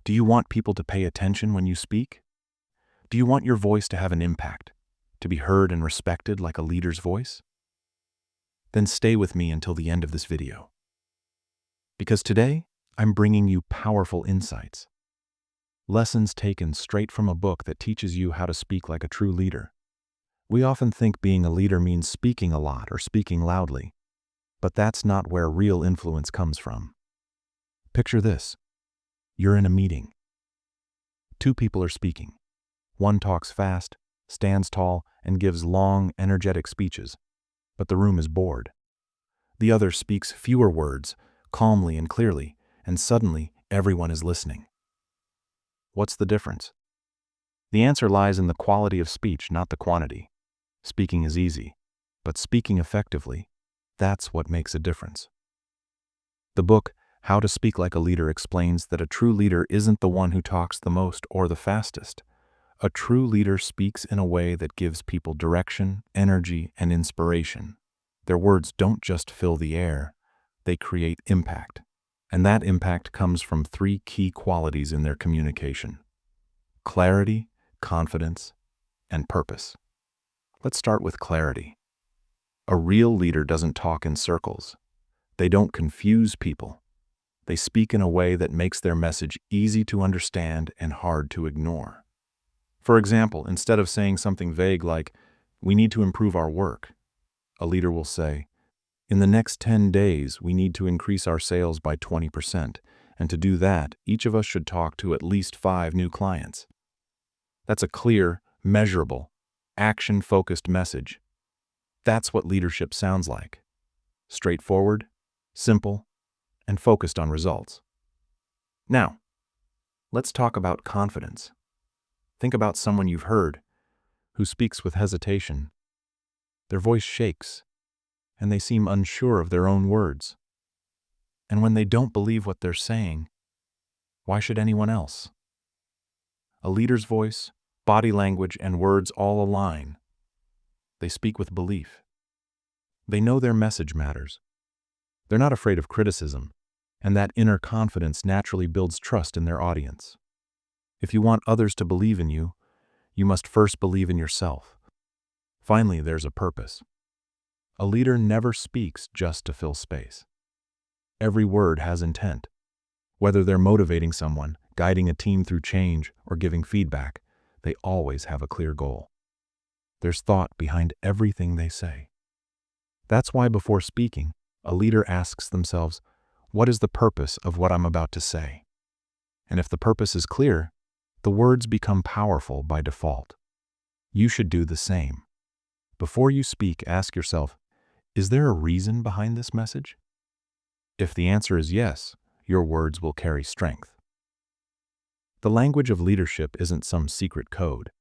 Do you want people to pay attention when you speak? Do you want your voice to have an impact, to be heard and respected like a leader's voice? Then stay with me until the end of this video. Because today, I'm bringing you powerful insights. Lessons taken straight from a book that teaches you how to speak like a true leader. We often think being a leader means speaking a lot or speaking loudly, but that's not where real influence comes from. Picture this. You're in a meeting. Two people are speaking. One talks fast, stands tall, and gives long, energetic speeches, but the room is bored. The other speaks fewer words, calmly and clearly, and suddenly everyone is listening. What's the difference? The answer lies in the quality of speech, not the quantity. Speaking is easy, but speaking effectively, that's what makes a difference. The book, How to Speak Like a Leader, explains that a true leader isn't the one who talks the most or the fastest. A true leader speaks in a way that gives people direction, energy, and inspiration. Their words don't just fill the air, they create impact. And that impact comes from three key qualities in their communication: clarity, confidence, and purpose. Let's start with clarity. A real leader doesn't talk in circles. They don't confuse people. They speak in a way that makes their message easy to understand and hard to ignore. For example, instead of saying something vague like, "We need to improve our work," a leader will say, "In the next 10 days, we need to increase our sales by 20%, and to do that, each of us should talk to at least 5 new clients." That's a clear, measurable, action-focused message. That's what leadership sounds like. Straightforward, simple, and focused on results. Now, let's talk about confidence. Think about someone you've heard who speaks with hesitation. Their voice shakes, and they seem unsure of their own words. And when they don't believe what they're saying, why should anyone else? A leader's voice, body language, and words all align. They speak with belief. They know their message matters. They're not afraid of criticism, and that inner confidence naturally builds trust in their audience. If you want others to believe in you, you must first believe in yourself. Finally, there's a purpose. A leader never speaks just to fill space. Every word has intent. Whether they're motivating someone, guiding a team through change, or giving feedback, they always have a clear goal. There's thought behind everything they say. That's why before speaking, a leader asks themselves, what is the purpose of what I'm about to say? And if the purpose is clear, the words become powerful by default. You should do the same. Before you speak, ask yourself, is there a reason behind this message? If the answer is yes, your words will carry strength. The language of leadership isn't some secret code.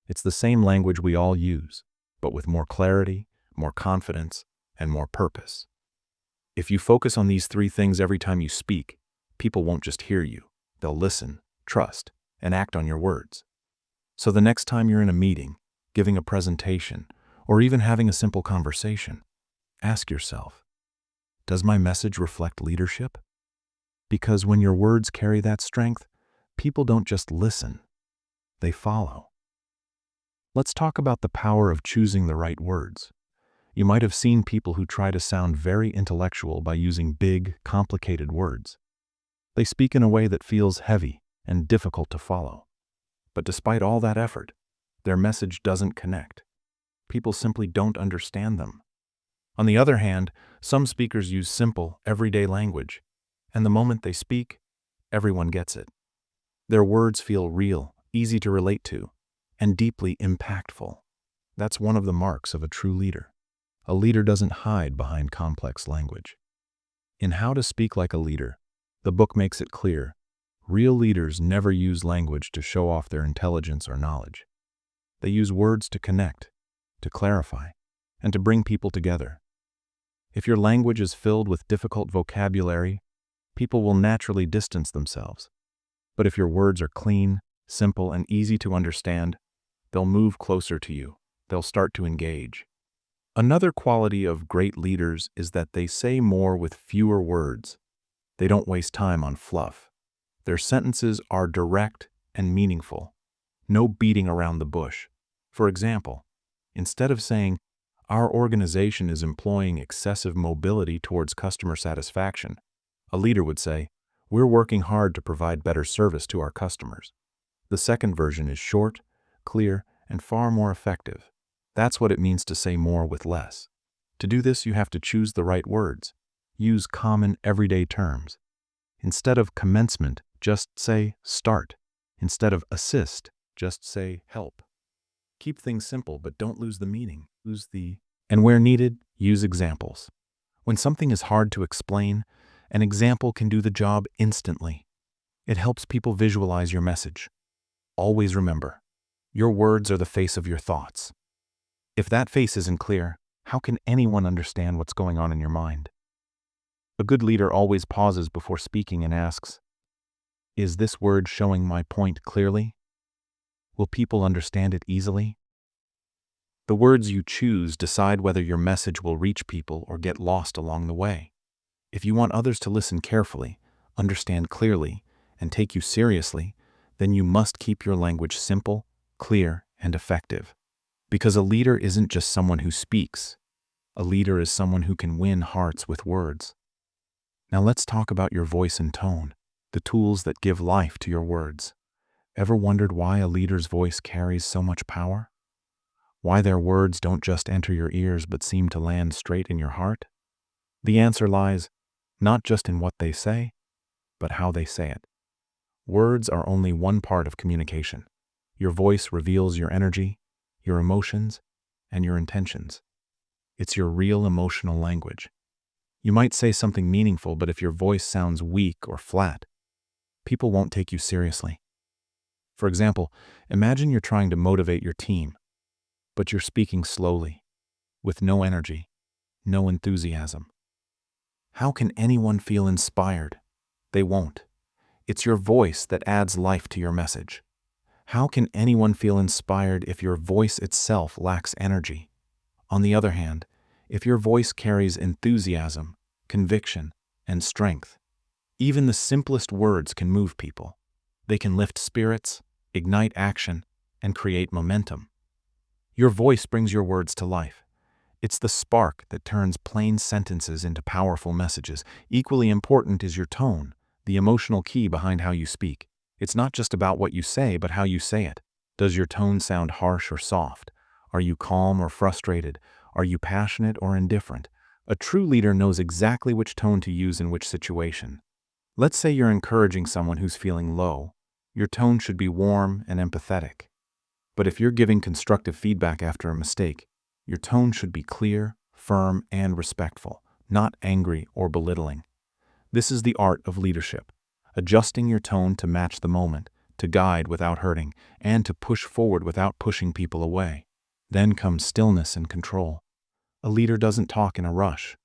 It's the same language we all use, but with more clarity, more confidence, and more purpose. If you focus on these three things every time you speak, people won't just hear you. They'll listen, trust, and act on your words. So the next time you're in a meeting, giving a presentation, or even having a simple conversation, ask yourself, does my message reflect leadership? Because when your words carry that strength, people don't just listen, they follow. Let's talk about the power of choosing the right words. You might have seen people who try to sound very intellectual by using big, complicated words. They speak in a way that feels heavy and difficult to follow. But despite all that effort, their message doesn't connect. People simply don't understand them. On the other hand, some speakers use simple, everyday language, and the moment they speak, everyone gets it. Their words feel real, easy to relate to, and deeply impactful. That's one of the marks of a true leader. A leader doesn't hide behind complex language. In How to Speak Like a Leader, the book makes it clear, real leaders never use language to show off their intelligence or knowledge. They use words to connect, to clarify, and to bring people together. If your language is filled with difficult vocabulary, people will naturally distance themselves. But if your words are clean, simple, and easy to understand, they'll move closer to you. They'll start to engage. Another quality of great leaders is that they say more with fewer words. They don't waste time on fluff. Their sentences are direct and meaningful. No beating around the bush. For example, instead of saying, "Our organization is employing excessive mobility towards customer satisfaction," a leader would say, "We're working hard to provide better service to our customers." The second version is short, clear, and far more effective. That's what it means to say more with less. To do this, you have to choose the right words. Use common, everyday terms. Instead of commencement, just say start. Instead of assist, just say help. Keep things simple, but don't lose the meaning. And where needed, use examples. When something is hard to explain, an example can do the job instantly. It helps people visualize your message. Always remember, your words are the face of your thoughts. If that face isn't clear, how can anyone understand what's going on in your mind? A good leader always pauses before speaking and asks, "Is this word showing my point clearly? Will people understand it easily?" The words you choose decide whether your message will reach people or get lost along the way. If you want others to listen carefully, understand clearly, and take you seriously, then you must keep your language simple, clear, and effective. Because a leader isn't just someone who speaks. A leader is someone who can win hearts with words. Now let's talk about your voice and tone, the tools that give life to your words. Ever wondered why a leader's voice carries so much power? Why their words don't just enter your ears but seem to land straight in your heart? The answer lies not just in what they say, but how they say it. Words are only one part of communication. Your voice reveals your energy, your emotions, and your intentions. It's your real emotional language. You might say something meaningful, but if your voice sounds weak or flat, people won't take you seriously. For example, imagine you're trying to motivate your team, but you're speaking slowly, with no energy, no enthusiasm. How can anyone feel inspired? They won't. It's your voice that adds life to your message. How can anyone feel inspired if your voice itself lacks energy? On the other hand, if your voice carries enthusiasm, conviction, and strength, even the simplest words can move people. They can lift spirits, ignite action, and create momentum. Your voice brings your words to life. It's the spark that turns plain sentences into powerful messages. Equally important is your tone, the emotional key behind how you speak. It's not just about what you say, but how you say it. Does your tone sound harsh or soft? Are you calm or frustrated? Are you passionate or indifferent? A true leader knows exactly which tone to use in which situation. Let's say you're encouraging someone who's feeling low. Your tone should be warm and empathetic. But if you're giving constructive feedback after a mistake, your tone should be clear, firm, and respectful, not angry or belittling. This is the art of leadership, adjusting your tone to match the moment, to guide without hurting, and to push forward without pushing people away. Then comes stillness and control. A leader doesn't talk in a rush.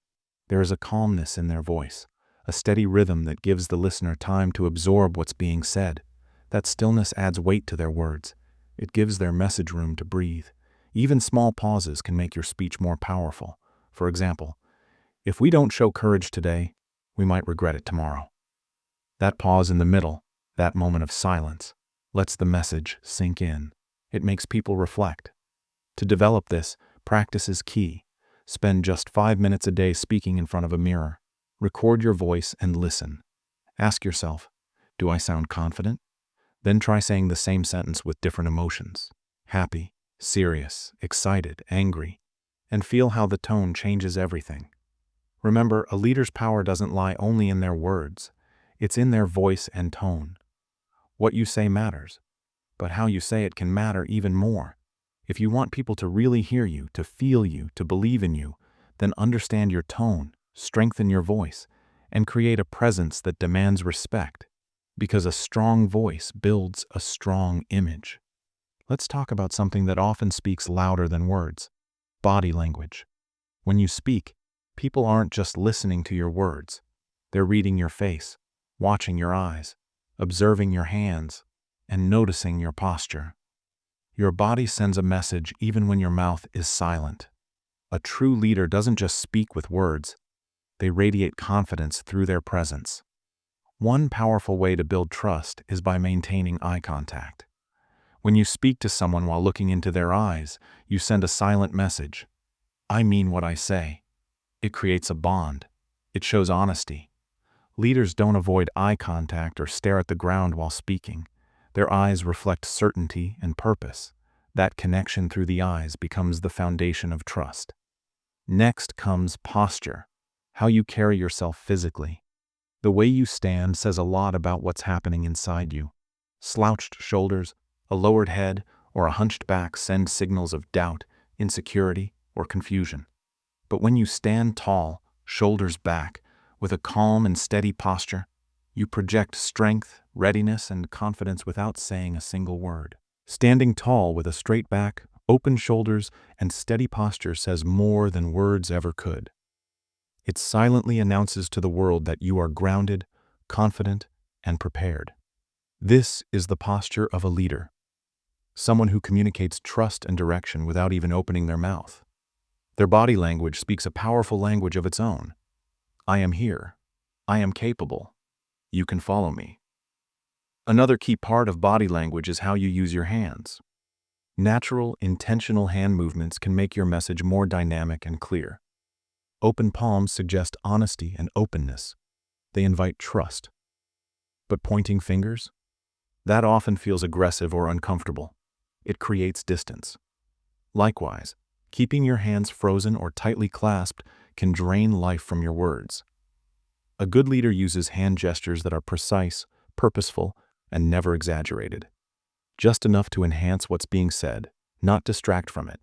There is a calmness in their voice, a steady rhythm that gives the listener time to absorb what's being said. That stillness adds weight to their words. It gives their message room to breathe. Even small pauses can make your speech more powerful. For example, if we don't show courage today, we might regret it tomorrow. That pause in the middle, that moment of silence, lets the message sink in. It makes people reflect. To develop this, practice is key. Spend just 5 minutes a day speaking in front of a mirror. Record your voice and listen. Ask yourself, do I sound confident? Then try saying the same sentence with different emotions. Happy, serious, excited, angry, and feel how the tone changes everything. Remember, a leader's power doesn't lie only in their words. It's in their voice and tone. What you say matters, but how you say it can matter even more. If you want people to really hear you, to feel you, to believe in you, then understand your tone, strengthen your voice, and create a presence that demands respect. Because a strong voice builds a strong image. Let's talk about something that often speaks louder than words: body language. When you speak, people aren't just listening to your words. They're reading your face, watching your eyes, observing your hands, and noticing your posture. Your body sends a message even when your mouth is silent. A true leader doesn't just speak with words, they radiate confidence through their presence. One powerful way to build trust is by maintaining eye contact. When you speak to someone while looking into their eyes, you send a silent message. I mean what I say. It creates a bond. It shows honesty. Leaders don't avoid eye contact or stare at the ground while speaking. Their eyes reflect certainty and purpose. That connection through the eyes becomes the foundation of trust. Next comes posture, how you carry yourself physically. The way you stand says a lot about what's happening inside you. Slouched shoulders, a lowered head, or a hunched back send signals of doubt, insecurity, or confusion. But when you stand tall, shoulders back, with a calm and steady posture, you project strength, readiness, and confidence without saying a single word. Standing tall with a straight back, open shoulders, and steady posture says more than words ever could. It silently announces to the world that you are grounded, confident, and prepared. This is the posture of a leader, someone who communicates trust and direction without even opening their mouth. Their body language speaks a powerful language of its own. I am here. I am capable. You can follow me. Another key part of body language is how you use your hands. Natural, intentional hand movements can make your message more dynamic and clear. Open palms suggest honesty and openness. They invite trust. But pointing fingers? That often feels aggressive or uncomfortable. It creates distance. Likewise, keeping your hands frozen or tightly clasped can drain life from your words. A good leader uses hand gestures that are precise, purposeful, and never exaggerated. Just enough to enhance what's being said, not distract from it.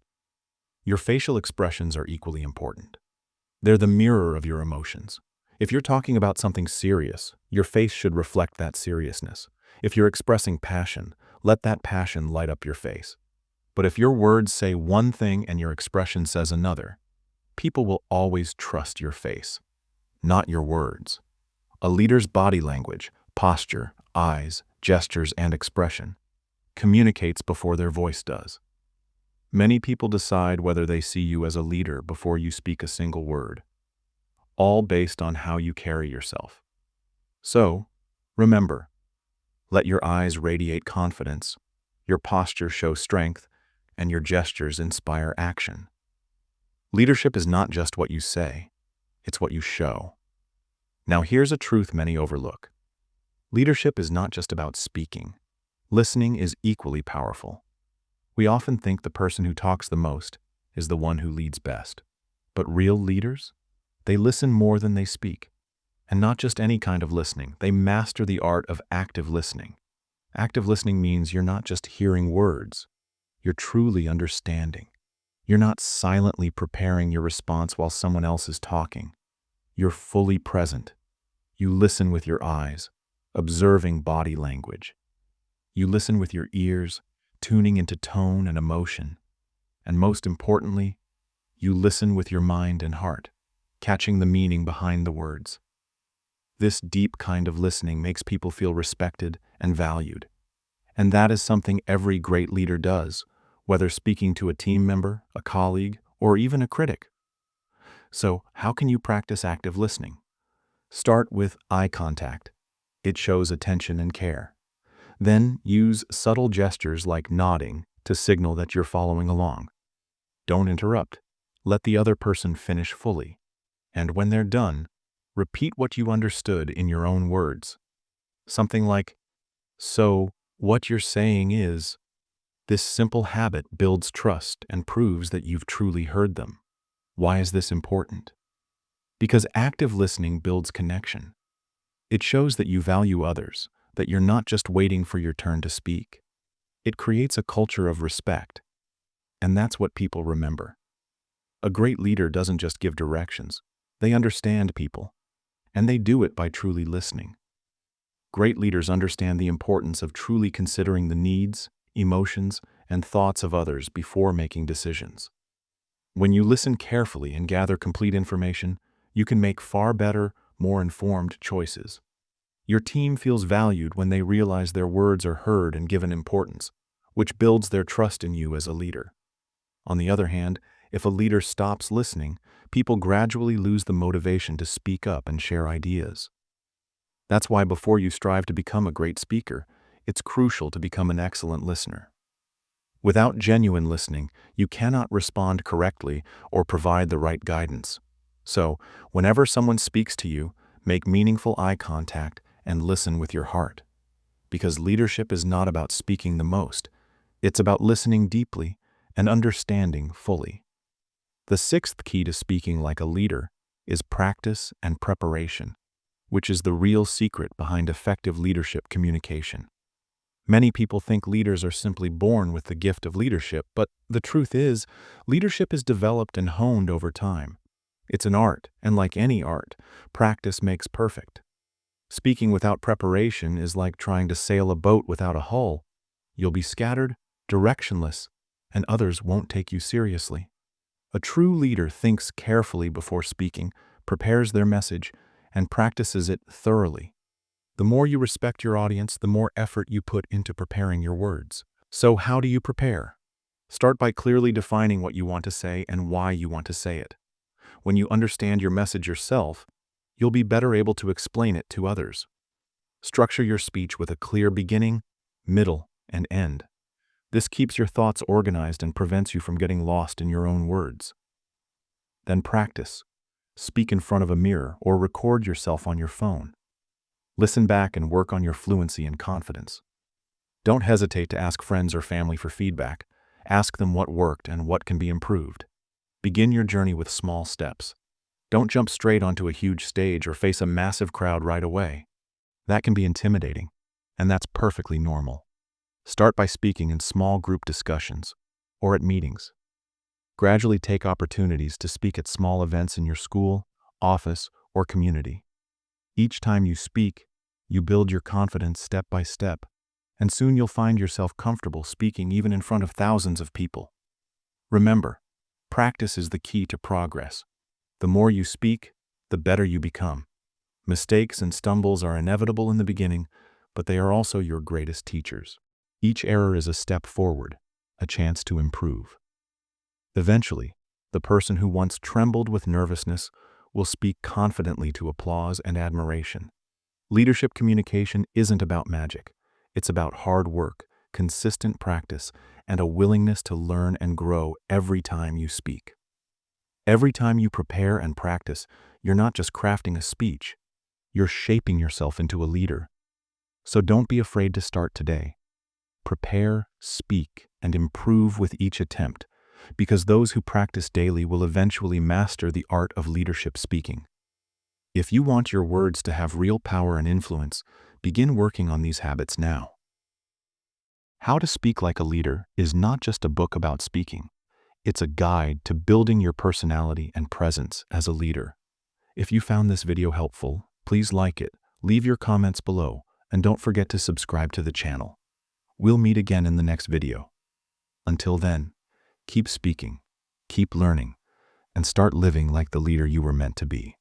Your facial expressions are equally important. They're the mirror of your emotions. If you're talking about something serious, your face should reflect that seriousness. If you're expressing passion, let that passion light up your face. But if your words say one thing and your expression says another, people will always trust your face, not your words. A leader's body language, posture, eyes, gestures, and expression communicates before their voice does. Many people decide whether they see you as a leader before you speak a single word, all based on how you carry yourself. So, remember, let your eyes radiate confidence, your posture show strength, and your gestures inspire action. Leadership is not just what you say, it's what you show. Now here's a truth many overlook. Leadership is not just about speaking. Listening is equally powerful. We often think the person who talks the most is the one who leads best. But real leaders? They listen more than they speak. And not just any kind of listening, they master the art of active listening. Active listening means you're not just hearing words, you're truly understanding. You're not silently preparing your response while someone else is talking. You're fully present. You listen with your eyes, observing body language. You listen with your ears, tuning into tone and emotion. And most importantly, you listen with your mind and heart, catching the meaning behind the words. This deep kind of listening makes people feel respected and valued. And that is something every great leader does, whether speaking to a team member, a colleague, or even a critic. So, how can you practice active listening? Start with eye contact. It shows attention and care. Then use subtle gestures like nodding to signal that you're following along. Don't interrupt. Let the other person finish fully. And when they're done, repeat what you understood in your own words. Something like, "So, what you're saying is..." This simple habit builds trust and proves that you've truly heard them. Why is this important? Because active listening builds connection. It shows that you value others, that you're not just waiting for your turn to speak. It creates a culture of respect. And that's what people remember. A great leader doesn't just give directions. They understand people. And they do it by truly listening. Great leaders understand the importance of truly considering the needs, emotions, and thoughts of others before making decisions. When you listen carefully and gather complete information, you can make far better, more informed choices. Your team feels valued when they realize their words are heard and given importance, which builds their trust in you as a leader. On the other hand, if a leader stops listening, people gradually lose the motivation to speak up and share ideas. That's why before you strive to become a great speaker, it's crucial to become an excellent listener. Without genuine listening, you cannot respond correctly or provide the right guidance. So, whenever someone speaks to you, make meaningful eye contact and listen with your heart. Because leadership is not about speaking the most, it's about listening deeply and understanding fully. The sixth key to speaking like a leader is practice and preparation, which is the real secret behind effective leadership communication. Many people think leaders are simply born with the gift of leadership, but the truth is, leadership is developed and honed over time. It's an art, and like any art, practice makes perfect. Speaking without preparation is like trying to sail a boat without a hull. You'll be scattered, directionless, and others won't take you seriously. A true leader thinks carefully before speaking, prepares their message, and practices it thoroughly. The more you respect your audience, the more effort you put into preparing your words. So how do you prepare? Start by clearly defining what you want to say and why you want to say it. When you understand your message yourself, you'll be better able to explain it to others. Structure your speech with a clear beginning, middle, and end. This keeps your thoughts organized and prevents you from getting lost in your own words. Then practice. Speak in front of a mirror or record yourself on your phone. Listen back and work on your fluency and confidence. Don't hesitate to ask friends or family for feedback. Ask them what worked and what can be improved. Begin your journey with small steps. Don't jump straight onto a huge stage or face a massive crowd right away. That can be intimidating, and that's perfectly normal. Start by speaking in small group discussions or at meetings. Gradually take opportunities to speak at small events in your school, office, or community. Each time you speak, you build your confidence step by step, and soon you'll find yourself comfortable speaking even in front of thousands of people. Remember, practice is the key to progress. The more you speak, the better you become. Mistakes and stumbles are inevitable in the beginning, but they are also your greatest teachers. Each error is a step forward, a chance to improve. Eventually, the person who once trembled with nervousness will speak confidently to applause and admiration. Leadership communication isn't about magic. It's about hard work, consistent practice, and a willingness to learn and grow every time you speak. Every time you prepare and practice, you're not just crafting a speech, you're shaping yourself into a leader. So don't be afraid to start today. Prepare, speak, and improve with each attempt, because those who practice daily will eventually master the art of leadership speaking. If you want your words to have real power and influence, begin working on these habits now. How to Speak Like a Leader is not just a book about speaking. It's a guide to building your personality and presence as a leader. If you found this video helpful, please like it, leave your comments below, and don't forget to subscribe to the channel. We'll meet again in the next video. Until then, keep speaking, keep learning, and start living like the leader you were meant to be.